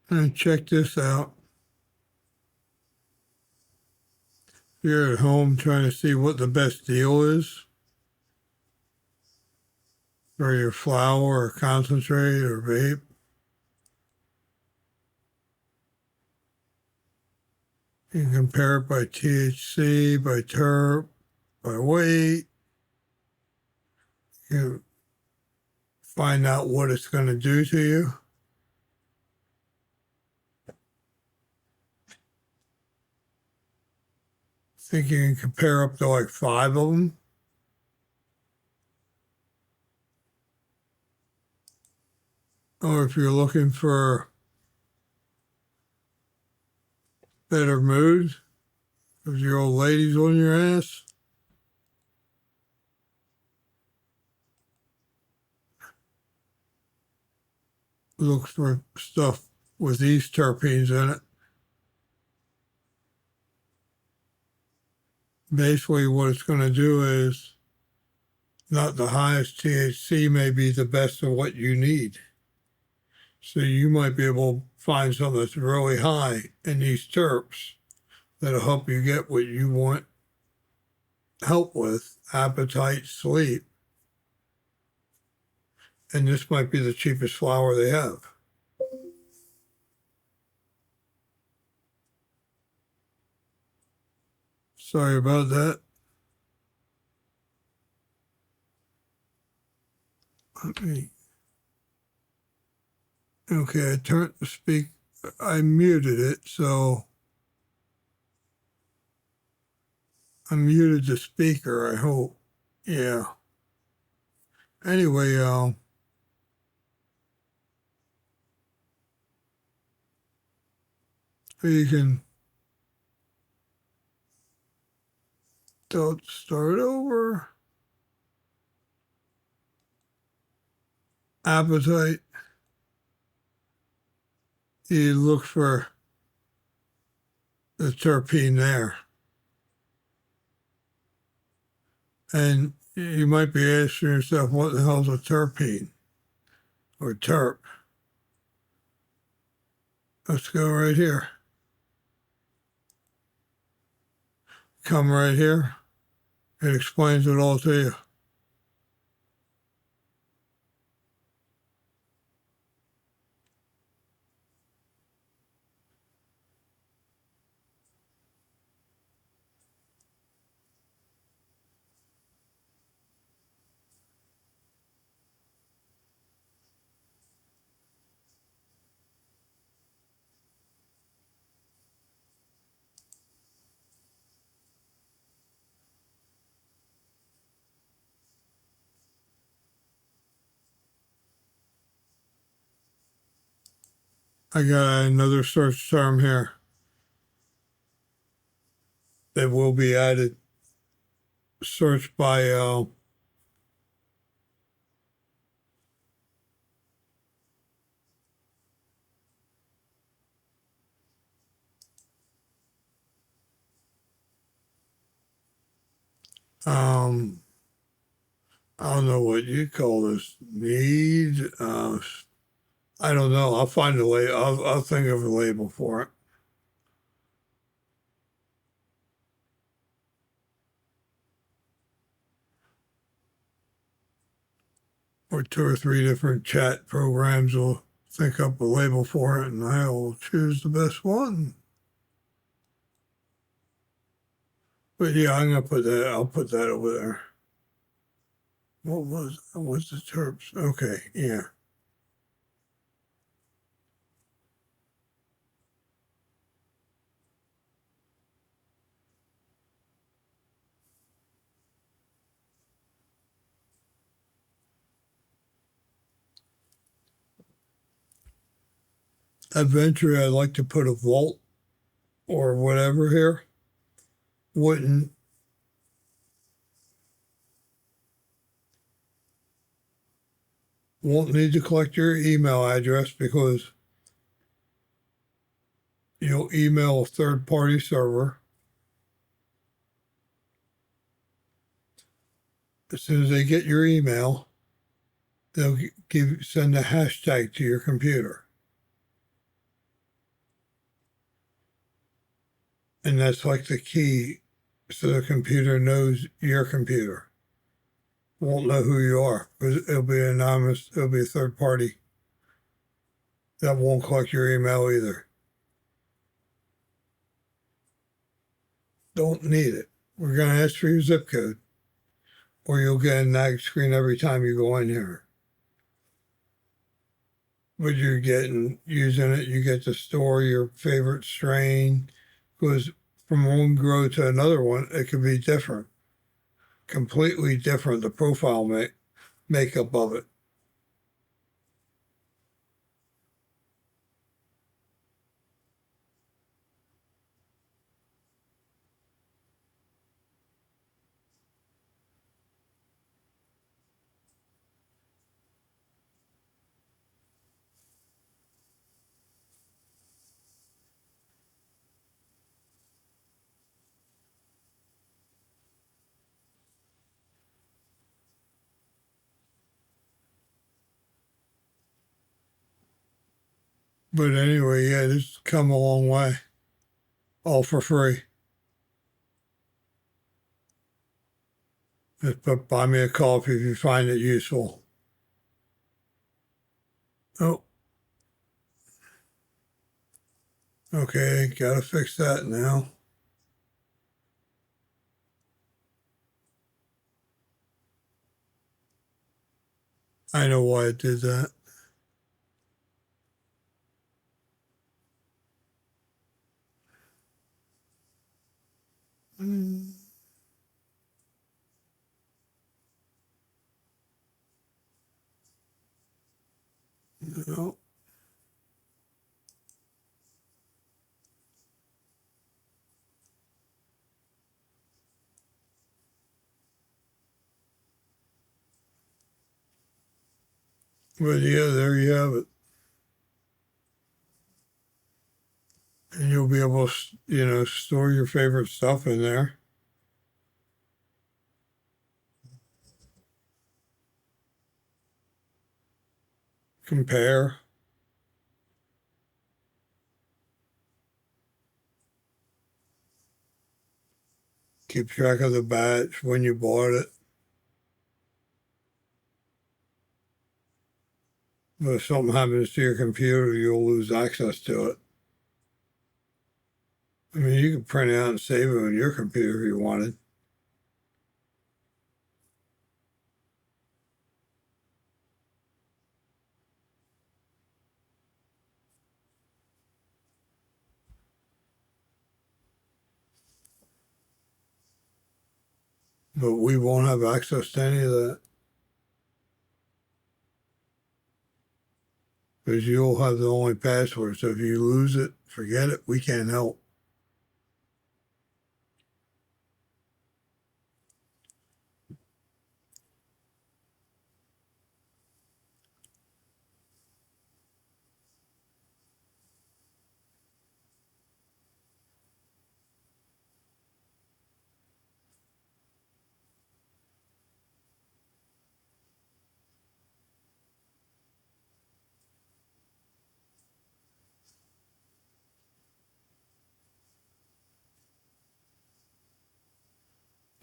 And check this out. If you're at home trying to see what the best deal is for your flower or concentrate or vape, you can compare it by THC, by terp, by weight. You find out what it's going to do to you. Think you can compare up to like 5 of them. Or if you're looking for better mood, if your old lady's on your ass, look for stuff with these terpenes in it. Basically, what it's going to do is not the highest THC may be the best of what you need. So you might be able to find something that's really high in these terps that'll help you get what you want help with, appetite, sleep. And this might be the cheapest flower they have. Sorry about that. Okay, I turned the speak. I muted it, so I muted the speaker, I hope. Yeah. Anyway, you can start over. Appetite. You look for the terpene there. And you might be asking yourself, what the hell's a terpene or terp? Let's go right here. Come right here. It explains it all to you. I got another search term here that will be added. Search by I don't know what you call this. Need. I don't know. I'll find a label. I'll think of a label for it. Or 2 or 3 different chat programs will think up a label for it, and I'll choose the best one. But yeah, I'm gonna put that. I'll put that over there. What's the terps? Okay, yeah. Eventually, I'd like to put a vault or whatever here. Won't need to collect your email address because you'll email a third-party server. As soon as they get your email, they'll send a hashtag to your computer. And that's like the key. So the computer knows your computer. Won't know who you are because it'll be anonymous. It'll be a third party that won't collect your email either. Don't need it. We're going to ask for your zip code, or you'll get a nag screen every time you go in here. But you're using it, you get to store your favorite strain because from one grow to another one, it could be different, completely different, the profile makeup of it. But anyway, yeah, this has come a long way, all for free. Just buy me a coffee if you find it useful. Oh, okay, gotta fix that now. I know why it did that. Mm, no. But yeah, there you have it. And you'll be able to, store your favorite stuff in there. Compare, keep track of the batch when you bought it. But if something happens to your computer, you'll lose access to it. I mean, you can print it out and save it on your computer if you wanted. But we won't have access to any of that because you'll have the only password. So if you lose it, forget it. We can't help.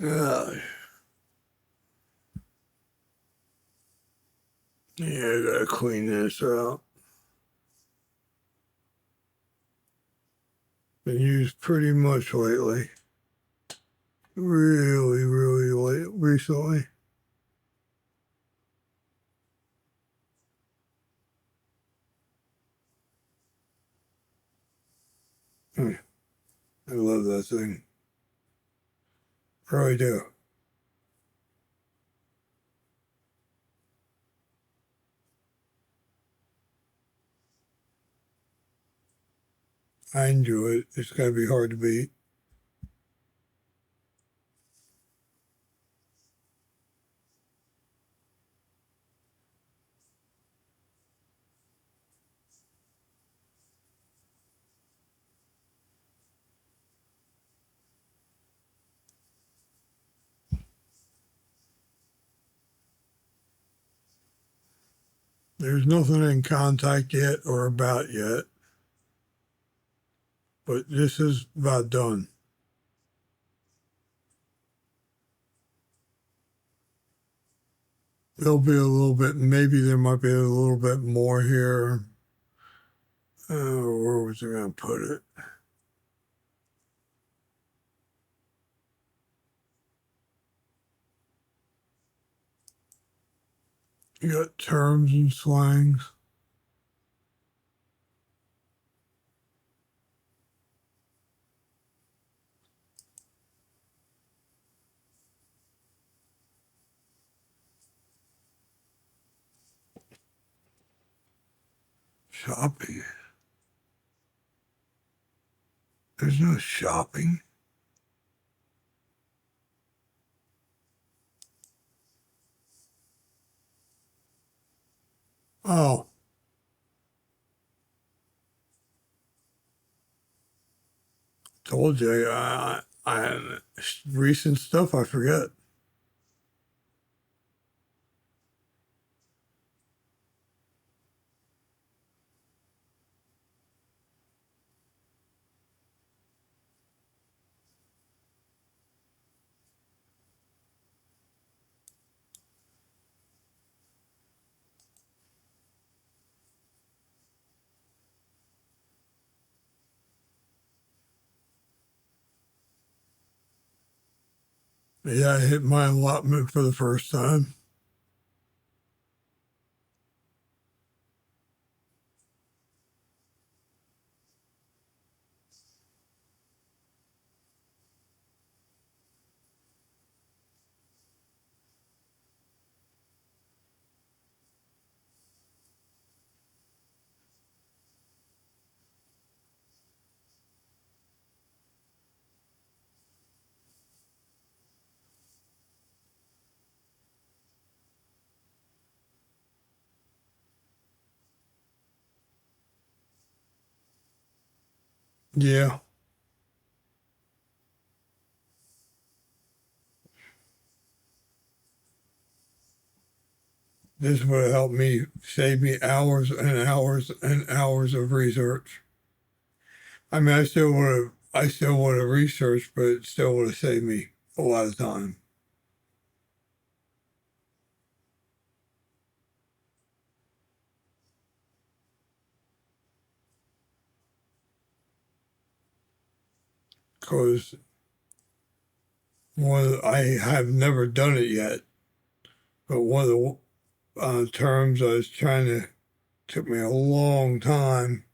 Yeah, yeah, I gotta clean this out. Been used pretty much lately. Really, really late recently. I love that thing. Really do. I enjoy it. It's gonna be hard to beat. There's nothing in contact yet or about yet. but this is about done. There'll be a little bit, maybe there might be a little bit more here. Where was I going to put it? You got terms and slangs. Shopping. There's no shopping. Oh, told you. I recent stuff I forget. Yeah, I hit my allotment for the first time. Yeah, this would have helped me save me hours and hours and hours of research. I mean, I still would have researched, but it still would have saved me a lot of time. Because I have never done it yet, but one of the terms I was trying to took me a long time.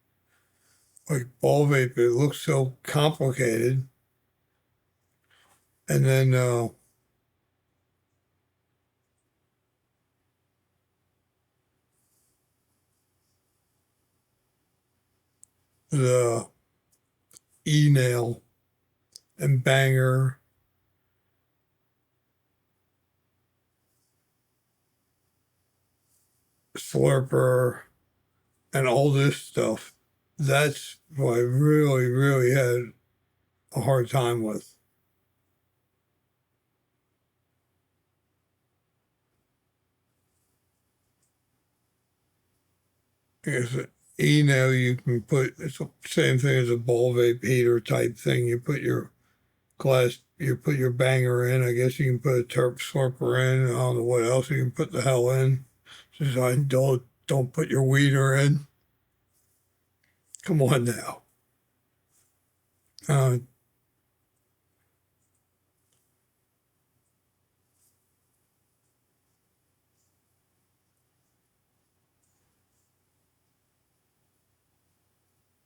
Like ball vape, it looks so complicated, and then the e-nail and banger, slurper, and all this stuff. That's what I really, really had a hard time with. Because e-nail you can put, it's the same thing as a ball vape heater type thing. You put your you put your banger in. I guess you can put a terp slurper in. I don't know what else you can put the hell in. Just I don't put your weeder in. Come on now. Uh,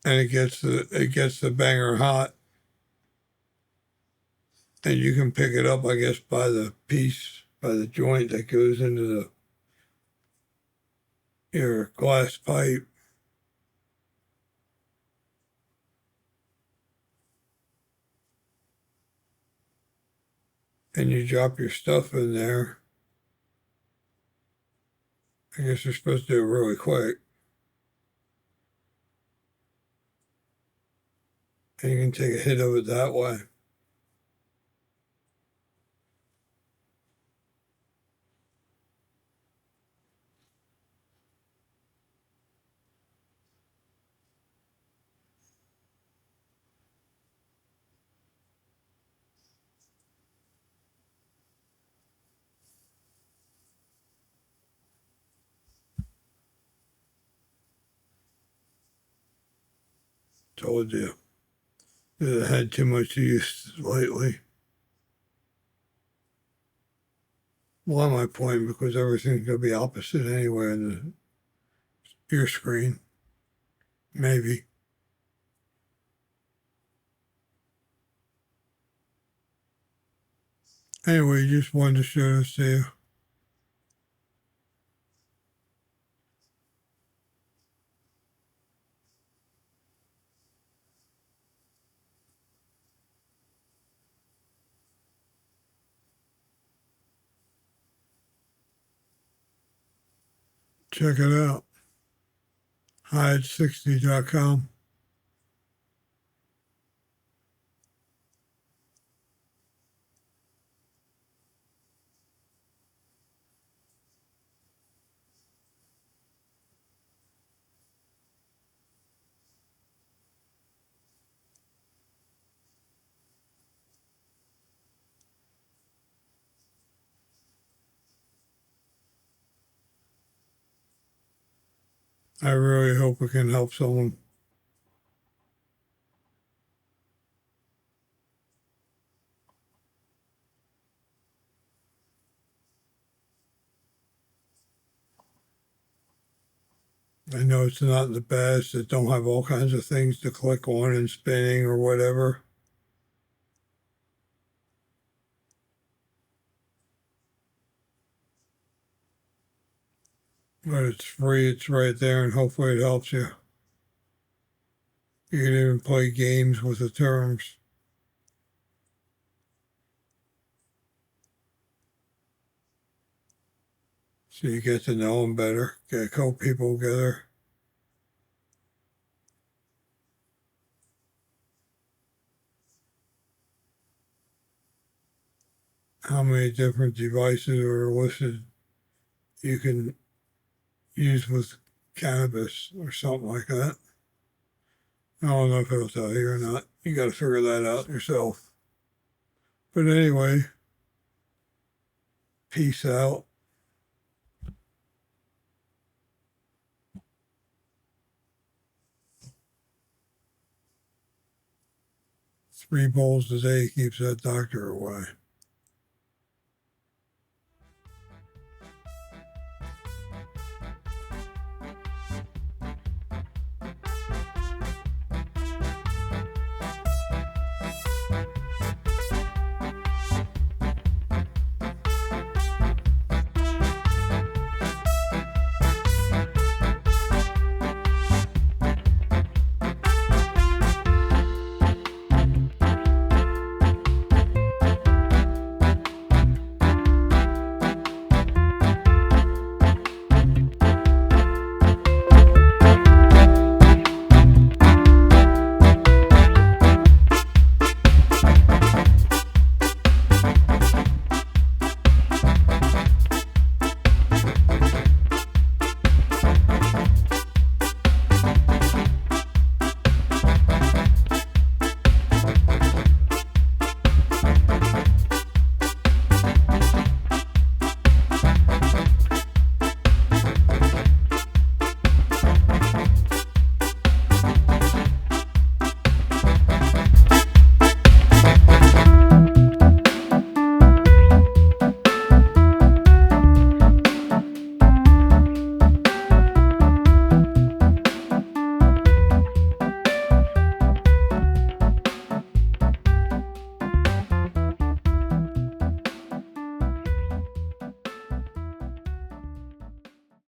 and it gets the banger hot, and you can pick it up, I guess, by the piece, by the joint that goes into your glass pipe, and you drop your stuff in there. I guess you're supposed to do it really quick, and you can take a hit of it that way. Told you that I had too much use lately. Well, am I pointing because everything's going to be opposite anyway in your screen? Maybe. Anyway, just wanted to show this to you. Check it out. Hide60.com. I really hope it can help someone. I know it's not the best. It don't have all kinds of things to click on and spinning or whatever. But it's free. It's right there, and hopefully it helps you. You can even play games with the terms. So you get to know them better, get a couple people together. How many different devices are listed you can use with cannabis or something like that. I don't know if it'll tell you or not. You got to figure that out yourself. But anyway, peace out. 3 bowls a day keeps that doctor away.